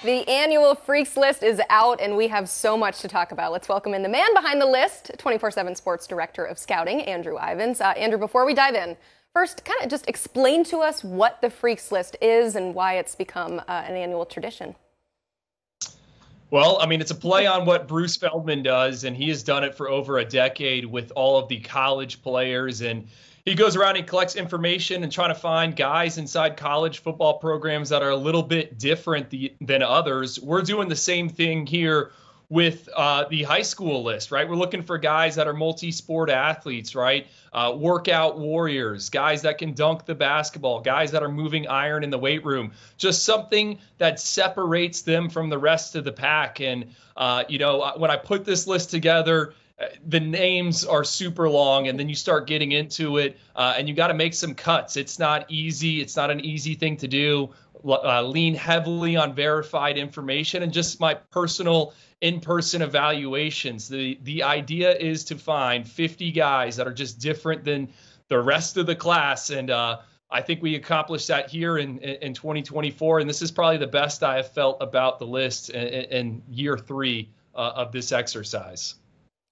The annual Freaks list is out, and we have so much to talk about. Let's welcome in the man behind the list, 24/7 Sports Director of Scouting, Andrew Ivins. Andrew, before we dive in, first, kind of just explain to us what the Freaks list is and why it's become an annual tradition. Well, I mean, it's a play on what Bruce Feldman does, and he has done it for over a decade with all of the college players. And he goes around and collects information and trying to find guys inside college football programs that are a little bit different than others. We're doing the same thing here with the high school list, right? We're looking for guys that are multi-sport athletes, right? Workout warriors, guys that can dunk the basketball, guys that are moving iron in the weight room, just something that separates them from the rest of the pack. And, when I put this list together, the names are super long, and then you start getting into it, and you got to make some cuts. It's not easy. It's not an easy thing to do. Lean heavily on verified information and just my personal in-person evaluations. The idea is to find 50 guys that are just different than the rest of the class, and I think we accomplished that here in 2024, and this is probably the best I have felt about the list in year 3 of this exercise.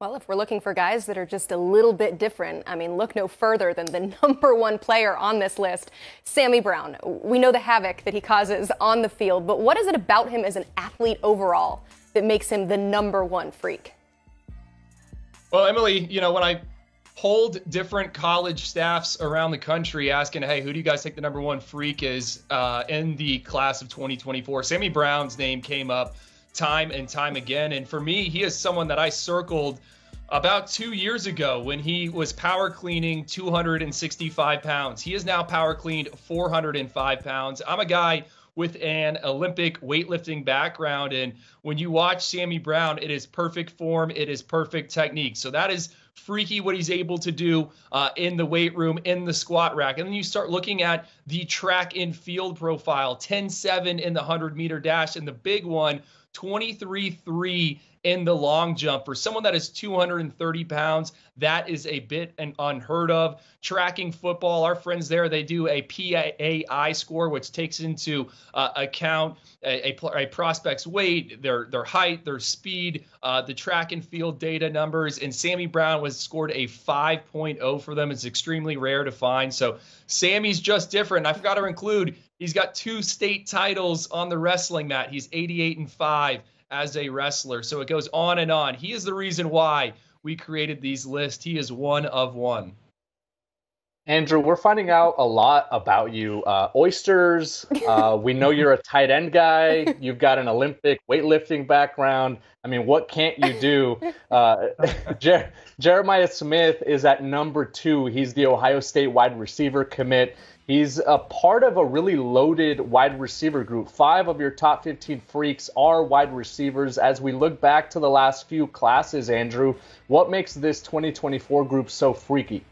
Well, if we're looking for guys that are just a little bit different, I mean, look no further than the #1 player on this list, Sammy Brown. We know the havoc that he causes on the field, but what is it about him as an athlete overall that makes him the #1 freak? Well, Emily, when I polled different college staffs around the country asking, hey, who do you guys think the #1 freak is in the class of 2024, Sammy Brown's name came up time and time again. And for me, he is someone that I circled about 2 years ago when he was power cleaning 265 pounds. He has now power cleaned 405 pounds. I'm a guy with an Olympic weightlifting background, and when you watch Sammy Brown, it is perfect form, it is perfect technique. So that is freaky what he's able to do in the weight room, in the squat rack. And then you start looking at the track and field profile, 10.7 in the 100-meter dash, and the big one, 23.3 in the long jump. For someone that is 230 pounds, that is a bit unheard of. Tracking football, our friends there, they do a PAI score, which takes into account a prospect's weight, their height, their speed, the track and field data numbers. And Sammy Brown was scored a 5.0 for them. It's extremely rare to find. So Sammy's just different. I forgot to include, he's got 2 state titles on the wrestling mat. He's 88-5 as a wrestler. So it goes on and on. He is the reason why we created these lists. He is one of one. Andrew, we're finding out a lot about you. Oysters, we know you're a tight end guy. You've got an Olympic weightlifting background. I mean, what can't you do? Jeremiah Smith is at #2. He's the Ohio State wide receiver commit. He's a part of a really loaded wide receiver group. 5 of your top 15 freaks are wide receivers. As we look back to the last few classes, Andrew, what makes this 2024 group so freaky?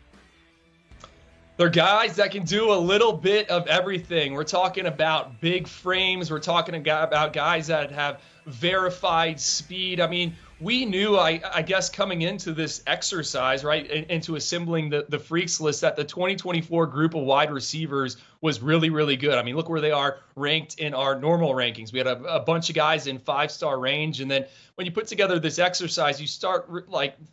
They're guys that can do a little bit of everything. We're talking about big frames. We're talking about guys that have verified speed. I mean, we knew, I guess, coming into this exercise, right, into assembling the freaks list, that the 2024 group of wide receivers was really, really good. I mean, look where they are ranked in our normal rankings. We had a bunch of guys in 5-star range. And then when you put together this exercise, you start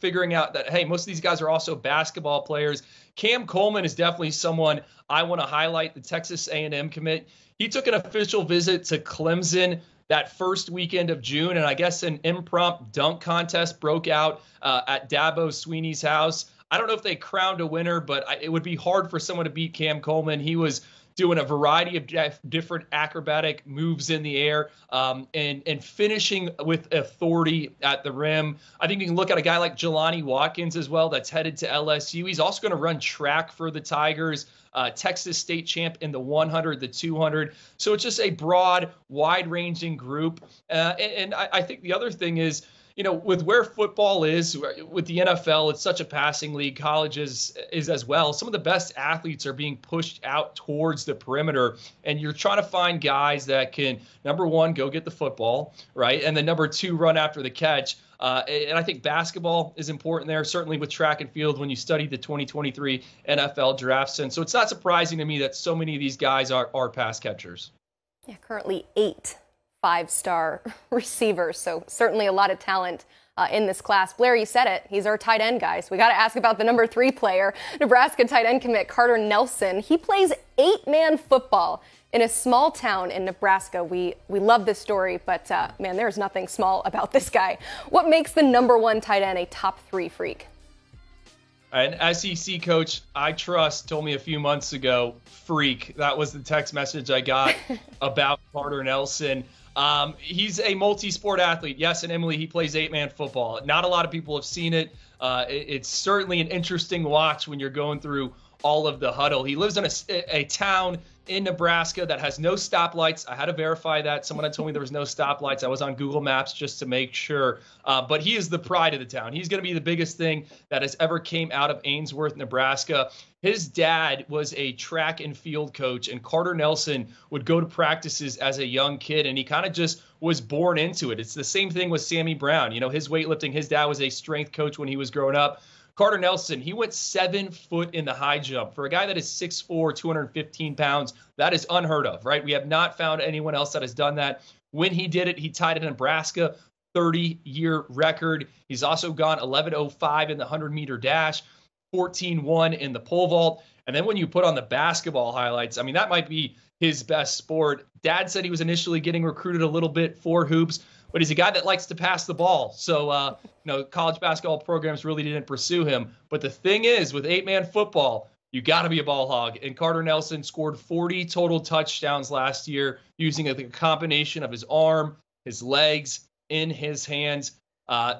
figuring out that, hey, most of these guys are also basketball players. Cam Coleman is definitely someone I want to highlight, the Texas A&M commit. He took an official visit to Clemson that first weekend of June, and I guess an impromptu dunk contest broke out at Dabo Sweeney's house. I don't know if they crowned a winner, but it would be hard for someone to beat Cam Coleman. He was doing a variety of different acrobatic moves in the air and finishing with authority at the rim. I think you can look at a guy like Jelani Watkins as well that's headed to LSU. He's also going to run track for the Tigers. Texas state champ in the 100, the 200. So it's just a broad, wide-ranging group. And I think the other thing is, with where football is, with the NFL, it's such a passing league. College is as well. Some of the best athletes are being pushed out towards the perimeter, and you're trying to find guys that can, #1, go get the football, right? And then #2, run after the catch. And I think basketball is important there, certainly with track and field when you study the 2023 NFL drafts. And so it's not surprising to me that so many of these guys are pass catchers. Yeah, currently 8 5-star receivers. So certainly a lot of talent in this class. Blair, you said it. He's our tight end guy. So we got to ask about the number 3 player, Nebraska tight end commit Carter Nelson. He plays 8-man football in a small town in Nebraska. We love this story, but man, there's nothing small about this guy. What makes the number 1 tight end a top 3 freak? An SEC coach I trust told me a few months ago, freak. That was the text message I got about Carter Nelson. He's a multi-sport athlete. Yes, and Emily, he plays 8-man football. Not a lot of people have seen it. It's certainly an interesting watch when you're going through all of the huddle. He lives in a town in Nebraska that has no stoplights. I had to verify that. Someone had told me there was no stoplights. I was on Google Maps just to make sure. But he is the pride of the town. He's going to be the biggest thing that has ever came out of Ainsworth, Nebraska. His dad was a track and field coach, and Carter Nelson would go to practices as a young kid, and he kind of just was born into it. It's the same thing with Sammy Brown. You know, his weightlifting, his dad was a strength coach when he was growing up. Carter Nelson, he went 7 foot in the high jump. For a guy that is 6'4", 215 pounds, that is unheard of, right? We have not found anyone else that has done that. When he did it, he tied a Nebraska 30-year record. He's also gone 11:05 in the 100-meter dash, 14:1 in the pole vault. And then when you put on the basketball highlights, I mean, that might be his best sport. Dad said he was initially getting recruited a little bit for hoops, but he's a guy that likes to pass the ball. So, college basketball programs really didn't pursue him. But the thing is, with 8-man football, you got to be a ball hog. And Carter Nelson scored 40 total touchdowns last year using a combination of his arm, his legs, in his hands.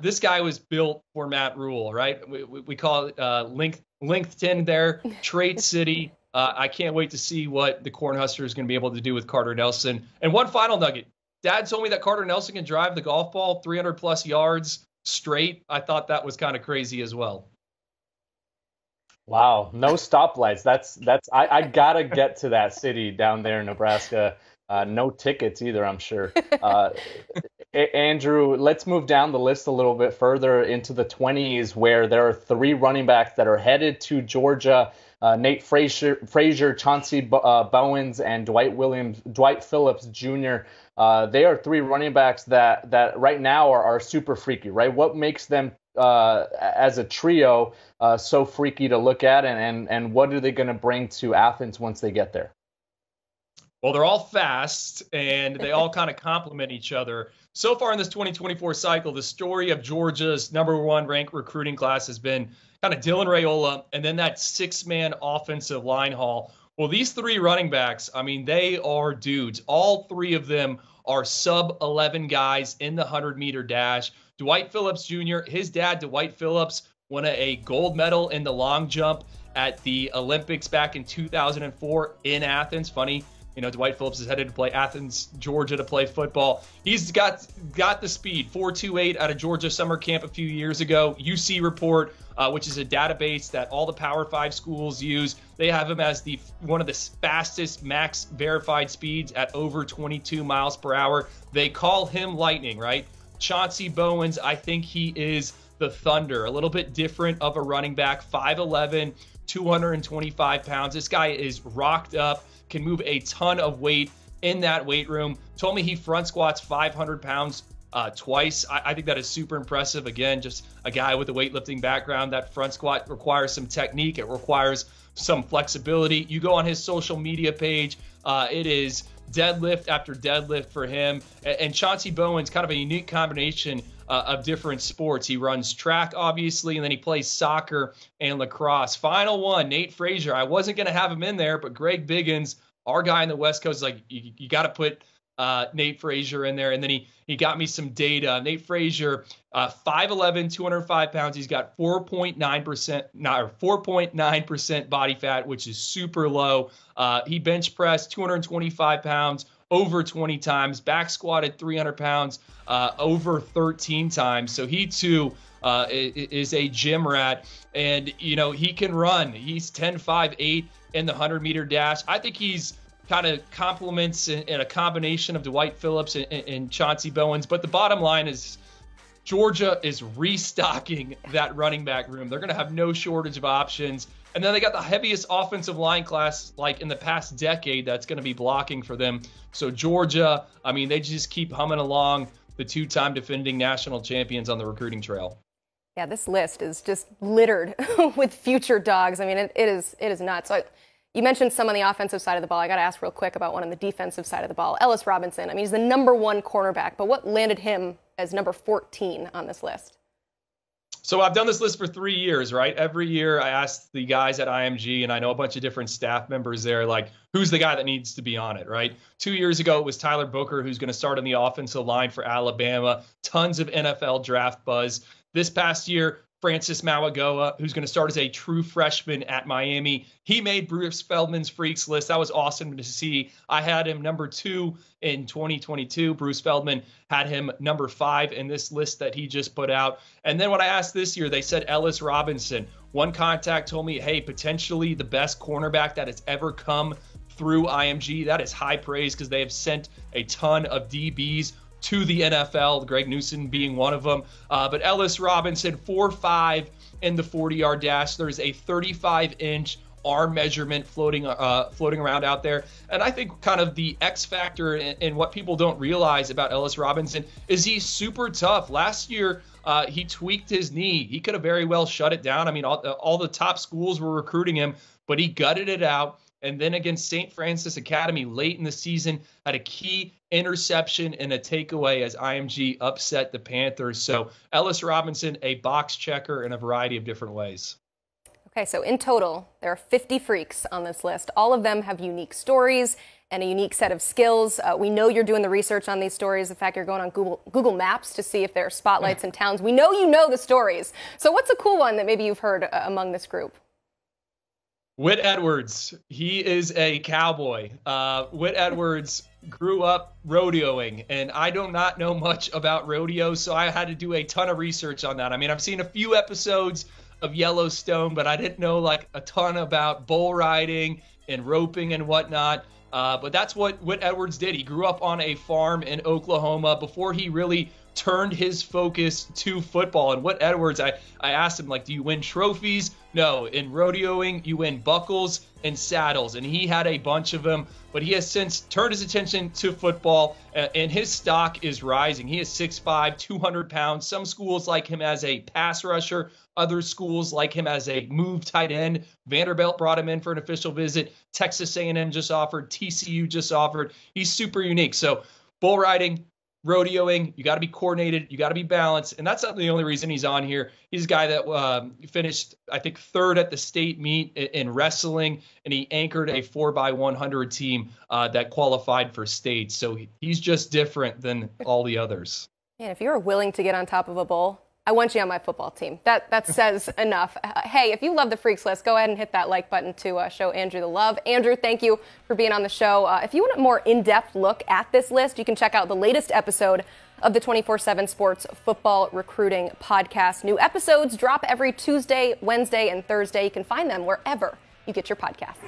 This guy was built for Matt Rule, right? We call it LinkedIn there, Trait City. I can't wait to see what the Cornhusker is going to be able to do with Carter Nelson. And one final nugget. Dad told me that Carter Nelson can drive the golf ball 300-plus yards straight. I thought that was kind of crazy as well. Wow, no stoplights. I gotta get to that city down there in Nebraska. No tickets either, I'm sure. Andrew, let's move down the list a little bit further into the 20s, where there are 3 running backs that are headed to Georgia. Nate Frazier, Chauncey Bowens, and Dwight Phillips Jr. They are 3 running backs that right now are super freaky, right? What makes them as a trio so freaky to look at, and what are they going to bring to Athens once they get there? Well, they're all fast, and they all kind of complement each other. So far in this 2024 cycle, the story of Georgia's number 1 ranked recruiting class has been kind of Dylan Raiola, and then that 6-man offensive line haul. Well, these 3 running backs, I mean, they are dudes. All 3 of them are sub-11 guys in the 100-meter dash. Dwight Phillips Jr., his dad, Dwight Phillips, won a gold medal in the long jump at the Olympics back in 2004 in Athens. Funny. Dwight Phillips is headed to play Athens, Georgia, to play football. He's got the speed, 4.28 out of Georgia summer camp a few years ago. UC Report, which is a database that all the Power 5 schools use. They have him as one of the fastest max verified speeds at over 22 miles per hour. They call him Lightning, right? Chauncey Bowens, I think he is the Thunder. A little bit different of a running back, 5'11", 225 pounds. This guy is rocked up, can move a ton of weight in that weight room. Told me he front squats 500 pounds twice. I think that is super impressive. Again, just a guy with a weightlifting background. That front squat requires some technique. It requires some flexibility. You go on his social media page, it is deadlift after deadlift for him. And Chauncey Bowens, kind of a unique combination of different sports. He runs track, obviously, and then he plays soccer and lacrosse. Final one, Nate Frazier. I wasn't going to have him in there, but Greg Biggins, our guy in the West Coast, is like, you got to put Nate Frazier in there. And then he got me some data. Nate Frazier, 5'11", 205 pounds. He's got 4.9% body fat, which is super low. He bench pressed 225 pounds over 20 times, back squatted 300 pounds over 13 times. So he too is a gym rat, and he can run. He's 10.58 in the 100-meter dash. I think he's kind of complements in a combination of Dwight Phillips and Chauncey Bowens. But the bottom line is Georgia is restocking that running back room. They're going to have no shortage of options. And then they got the heaviest offensive line class like in the past decade that's going to be blocking for them. So Georgia, I mean, they just keep humming along, the two-time defending national champions on the recruiting trail. Yeah, this list is just littered with future dogs. I mean, it is nuts. So you mentioned some on the offensive side of the ball. I got to ask real quick about one on the defensive side of the ball. Ellis Robinson. I mean, he's the #1 cornerback, but what landed him as number 14 on this list? So I've done this list for 3 years, right? Every year I ask the guys at IMG, and I know a bunch of different staff members there, like, who's the guy that needs to be on it, right? 2 years ago, it was Tyler Booker, who's going to start on the offensive line for Alabama. Tons of NFL draft buzz. This past year, Francis Mauigoa, who's going to start as a true freshman at Miami. He made Bruce Feldman's Freaks list. That was awesome to see. I had him #2 in 2022. Bruce Feldman had him #5 in this list that he just put out. And then when I asked this year, they said Ellis Robinson. One contact told me, hey, potentially the best cornerback that has ever come through IMG. That is high praise because they have sent a ton of DBs to the NFL, Greg Newsom being one of them. But Ellis Robinson, 4.5 in the 40-yard dash. There's a 35-inch arm measurement floating around out there. And I think kind of the X factor in what people don't realize about Ellis Robinson is he's super tough. Last year, he tweaked his knee. He could have very well shut it down. I mean, all the top schools were recruiting him, but he gutted it out. And then against St. Francis Academy late in the season, had a key interception and a takeaway as IMG upset the Panthers. So Ellis Robinson, a box checker in a variety of different ways. Okay, so in total, there are 50 freaks on this list. All of them have unique stories and a unique set of skills. We know you're doing the research on these stories. In fact, you're going on Google Maps to see if there are spotlights in towns. We know you know the stories. So what's a cool one that maybe you've heard among this group? Whit Edwards, he is a cowboy. Whit Edwards grew up rodeoing, and I do not know much about rodeo, so I had to do a ton of research on that. I mean, I've seen a few episodes of Yellowstone, but I didn't know like a ton about bull riding and roping and whatnot. But that's what Whit Edwards did. He grew up on a farm in Oklahoma before he really turned his focus to football. And Whit Edwards, I asked him, like, do you win trophies? No. In rodeoing, you win buckles and saddles. And he had a bunch of them, but he has since turned his attention to football, and his stock is rising. He is 6'5", 200 pounds. Some schools like him as a pass rusher. Other schools like him as a move tight end. Vanderbilt brought him in for an official visit. Texas A&M just offered. TCU just offered. He's super unique. So bull riding, rodeoing, you got to be coordinated, you got to be balanced, and that's not the only reason he's on here. He's a guy that finished, I think, 3rd at the state meet in wrestling, and he anchored a 4x100 team that qualified for state. So he's just different than all the others. Man, if you're willing to get on top of a bull, I want you on my football team. That says enough. Hey, if you love the Freaks list, go ahead and hit that like button to show Andrew the love. Andrew, thank you for being on the show. If you want a more in-depth look at this list, you can check out the latest episode of the 24/7 Sports Football Recruiting Podcast. New episodes drop every Tuesday, Wednesday, and Thursday. You can find them wherever you get your podcasts.